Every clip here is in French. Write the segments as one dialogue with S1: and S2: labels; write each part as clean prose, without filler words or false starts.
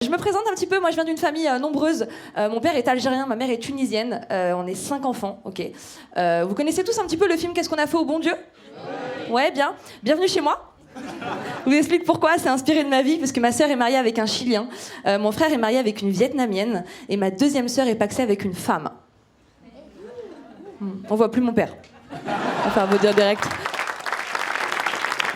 S1: Je me présente un petit peu, moi je viens d'une famille nombreuse. Mon père est algérien, ma mère est tunisienne. On est 5 enfants, ok. Vous connaissez tous un petit peu le film Qu'est-ce qu'on a fait au bon Dieu ? Ouais, bien. Bienvenue chez moi. Je vous explique pourquoi, c'est inspiré de ma vie, parce que ma sœur est mariée avec un Chilien, mon frère est marié avec une Vietnamienne, et ma deuxième sœur est paxée avec une femme. On voit plus mon père. Enfin, vous dire direct.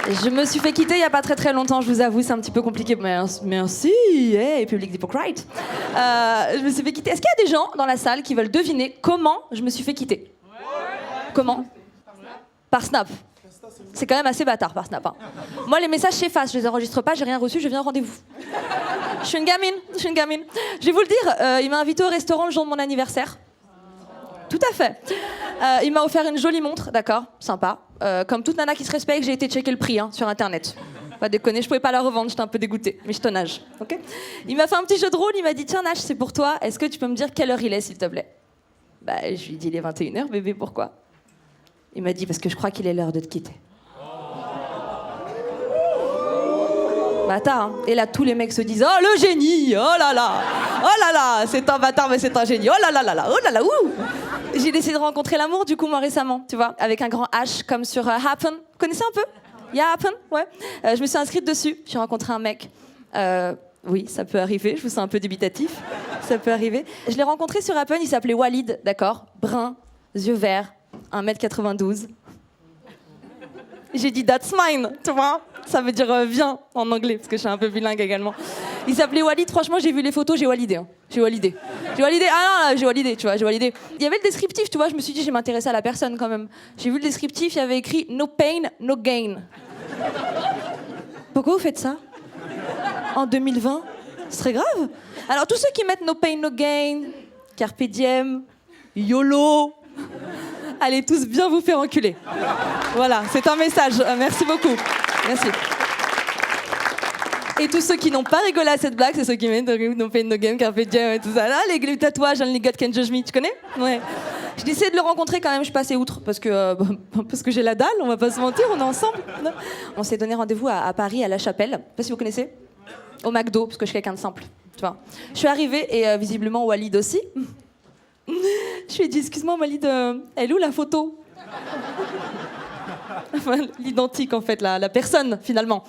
S1: Je me suis fait quitter il n'y a pas très longtemps, je vous avoue, c'est un petit peu compliqué. Merci, hey, public d'hypocrite. Je me suis fait quitter. Est-ce qu'il y a des gens dans la salle qui veulent deviner comment je me suis fait quitter ? Comment ? Par Snap. C'est quand même assez bâtard par Snap. Hein. Moi, les messages s'effacent, je les enregistre pas, j'ai rien reçu, je viens au rendez-vous. Je suis une gamine. Je vais vous le dire, il m'a invité au restaurant le jour de mon anniversaire. Tout à fait. Il m'a offert une jolie montre, d'accord, sympa. Comme toute nana qui se respecte, j'ai été checker le prix sur internet. Pas déconner, je pouvais pas la revendre, j'étais un peu dégoûtée, mais je ton âge, ok. Il m'a fait un petit jeu de rôle, il m'a dit tiens Nash, c'est pour toi, est-ce que tu peux me dire quelle heure il est s'il te plaît ? Bah je lui ai dit il est 21h bébé, pourquoi ? Il m'a dit parce que je crois qu'il est l'heure de te quitter. Bâtard, hein. Et là tous les mecs se disent oh le génie, oh là là, c'est un bâtard mais c'est un génie, oh là là, ouh. J'ai décidé de rencontrer l'amour du coup moi récemment, tu vois, avec un grand H comme sur Happen. Vous connaissez un peu ? Yeah, Happen, ouais. Je me suis inscrite dessus, j'ai rencontré un mec. Oui, ça peut arriver, je vous sens un peu dubitatif. Ça peut arriver. Je l'ai rencontré sur Happen, il s'appelait Walid, d'accord ? Brun, yeux verts, 1m92. J'ai dit that's mine, tu vois ? Ça veut dire viens en anglais, parce que je suis un peu bilingue également. Il s'appelait Walid, franchement j'ai vu les photos, j'ai walidé. Hein. J'ai walidé, tu vois, j'ai walidé. Il y avait le descriptif, tu vois, je me suis dit, je vais m'intéresser à la personne quand même. J'ai vu le descriptif, il y avait écrit no pain, no gain. Pourquoi vous faites ça ? En 2020 ? Ce serait grave. Alors tous ceux qui mettent no pain, no gain, carpe diem, YOLO, allez tous bien vous faire enculer. Voilà, c'est un message. Merci beaucoup. Merci. Et tous ceux qui n'ont pas rigolé à cette blague, c'est ceux qui mettent no pain, no gain, carpe diem et tout ça. Là, les tatouages, only God can judge me, tu connais ? Ouais. J'ai décidé de le rencontrer quand même, je suis passée outre, parce que j'ai la dalle, on va pas se mentir, on est ensemble. On s'est donné rendez-vous à Paris, à La Chapelle, je sais pas si vous connaissez, au McDo, parce que je suis quelqu'un de simple, tu vois. Je suis arrivée, et visiblement Walid aussi. Je lui ai dit, excuse-moi Walid, elle est où la photo ? Enfin, l'identique en fait, la personne finalement.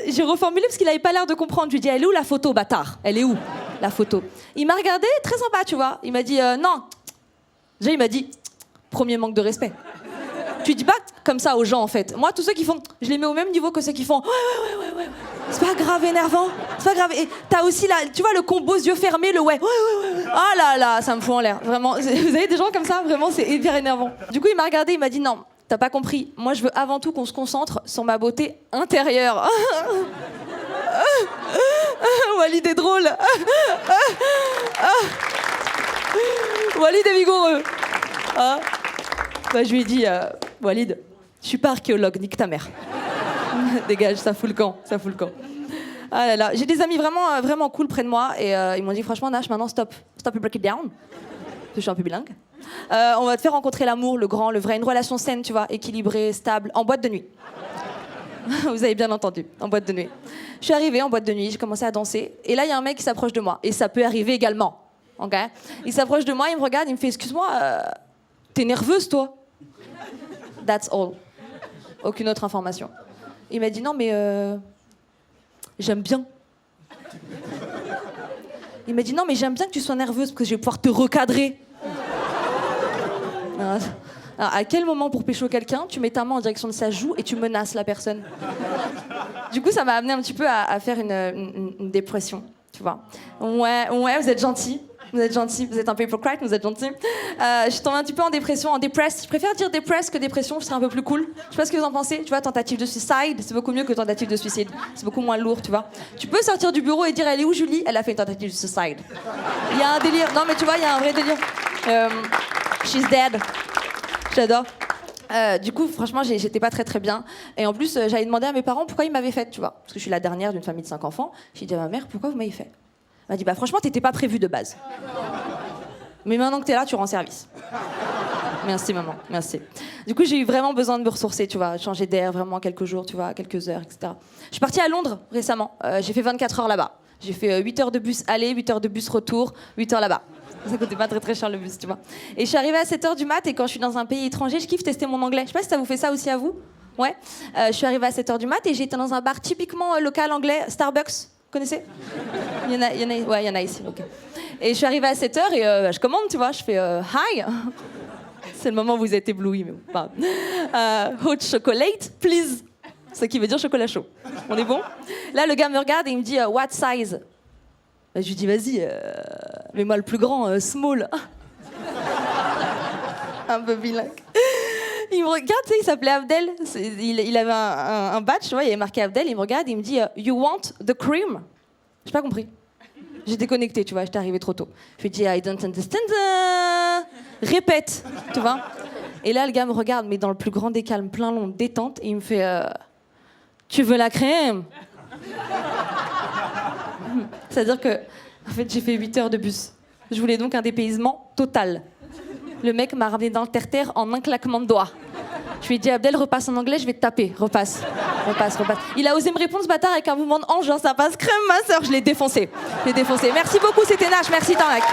S1: J'ai reformulé parce qu'il avait pas l'air de comprendre. Je lui ai dit, elle est où la photo, bâtard ? Elle est où la photo ? Il m'a regardé, très sympa, tu vois. Il m'a dit, non. Déjà, il m'a dit, premier manque de respect. Tu dis pas comme ça aux gens en fait. Moi, tous ceux qui font, je les mets au même niveau que ceux qui font, ouais. C'est pas grave énervant, c'est pas grave. Et t'as aussi tu vois le combo yeux fermés, le ouais. Oh là là, ça me fout en l'air. Vraiment, vous avez des gens comme ça, vraiment, c'est hyper énervant. Du coup, il m'a regardé, il m'a dit non. T'as pas compris. Moi, je veux avant tout qu'on se concentre sur ma beauté intérieure. Walid est drôle. Walid est vigoureux. Bah, je lui ai dit, Walid, je suis pas archéologue, nique ta mère. Dégage, ça fout le camp. Ah là là. J'ai des amis vraiment cool près de moi et ils m'ont dit, franchement, Nash, maintenant, stop et break it down. Parce que je suis un peu bilingue. On va te faire rencontrer l'amour, le grand, le vrai, une relation saine, tu vois, équilibrée, stable, en boîte de nuit. Vous avez bien entendu, en boîte de nuit. Je suis arrivée en boîte de nuit, j'ai commencé à danser, et là, il y a un mec qui s'approche de moi, et ça peut arriver également, ok ? Il s'approche de moi, il me regarde, il me fait, excuse-moi, t'es nerveuse, toi ? That's all. Aucune autre information. Il m'a dit, non, mais j'aime bien. Il m'a dit, non, mais j'aime bien que tu sois nerveuse, parce que je vais pouvoir te recadrer. Alors, à quel moment pour pécho quelqu'un, tu mets ta main en direction de sa joue et tu menaces la personne ? Du coup, ça m'a amené un petit peu à faire une dépression, tu vois. Ouais, vous êtes gentils. Vous êtes un peu hypocrite, vous êtes gentils. Je suis tombée un petit peu en dépression, en depressed. Je préfère dire depressed que dépression, je serais un peu plus cool. Je sais pas ce que vous en pensez. Tu vois, tentative de suicide, c'est beaucoup mieux que tentative de suicide. C'est beaucoup moins lourd, tu vois. Tu peux sortir du bureau et dire, elle est où Julie ? Elle a fait une tentative de suicide. Il y a un délire. Non, mais tu vois, il y a un vrai délire. She's dead. J'adore. Du coup, franchement, j'étais pas très bien. Et en plus, j'avais demandé à mes parents pourquoi ils m'avaient fait, tu vois. Parce que je suis la dernière d'une famille de 5 enfants. J'ai dit à ma mère, pourquoi vous m'avez fait ? Elle m'a dit, bah franchement, t'étais pas prévue de base. Mais maintenant que t'es là, tu rends service. Merci, maman, merci. Du coup, j'ai eu vraiment besoin de me ressourcer, tu vois, changer d'air vraiment quelques jours, tu vois, quelques heures, etc. Je suis partie à Londres récemment. J'ai fait 24 heures là-bas. J'ai fait 8 heures de bus aller, 8 heures de bus retour, 8 heures là-bas. Ça coûtait pas très très cher le bus, tu vois. Et je suis arrivée à 7 heures du mat et quand je suis dans un pays étranger, je kiffe tester mon anglais. Je sais pas si ça vous fait ça aussi à vous. Ouais. Je suis arrivée à 7 heures du mat et j'étais dans un bar typiquement local anglais, Starbucks. Vous connaissez? Il y en a ici, ok. Et je suis arrivée à 7 heures et je commande, tu vois. Je fais hi. C'est le moment où vous êtes ébloui, mais bon. Enfin, hot chocolate, please. Ce qui veut dire chocolat chaud. On est bon? Là, le gars me regarde et il me dit what size? Je lui dis vas-y, mets-moi le plus grand, small. Un peu bilingue. Il me regarde, tu sais, il s'appelait Abdel. Il avait un badge, tu vois, il avait marqué Abdel. Il me regarde et il me dit you want the cream? J'ai pas compris. J'ai déconnecté, tu vois, j'étais arrivée trop tôt. Je lui dis I don't understand. Répète, tu vois. Et là, le gars me regarde, mais dans le plus grand des calmes, plein long, détente, et il me fait tu veux la crème? C'est-à-dire que, en fait, j'ai fait 8 heures de bus. Je voulais donc un dépaysement total. Le mec m'a ramené dans le terre-terre en un claquement de doigts. Je lui ai dit, Abdel, repasse en anglais, je vais te taper. Repasse. Il a osé me répondre, ce bâtard, avec un mouvement de hanche, genre ça passe crème, ma sœur. Je l'ai défoncé. Merci beaucoup, c'était Nash. Merci, Tarek.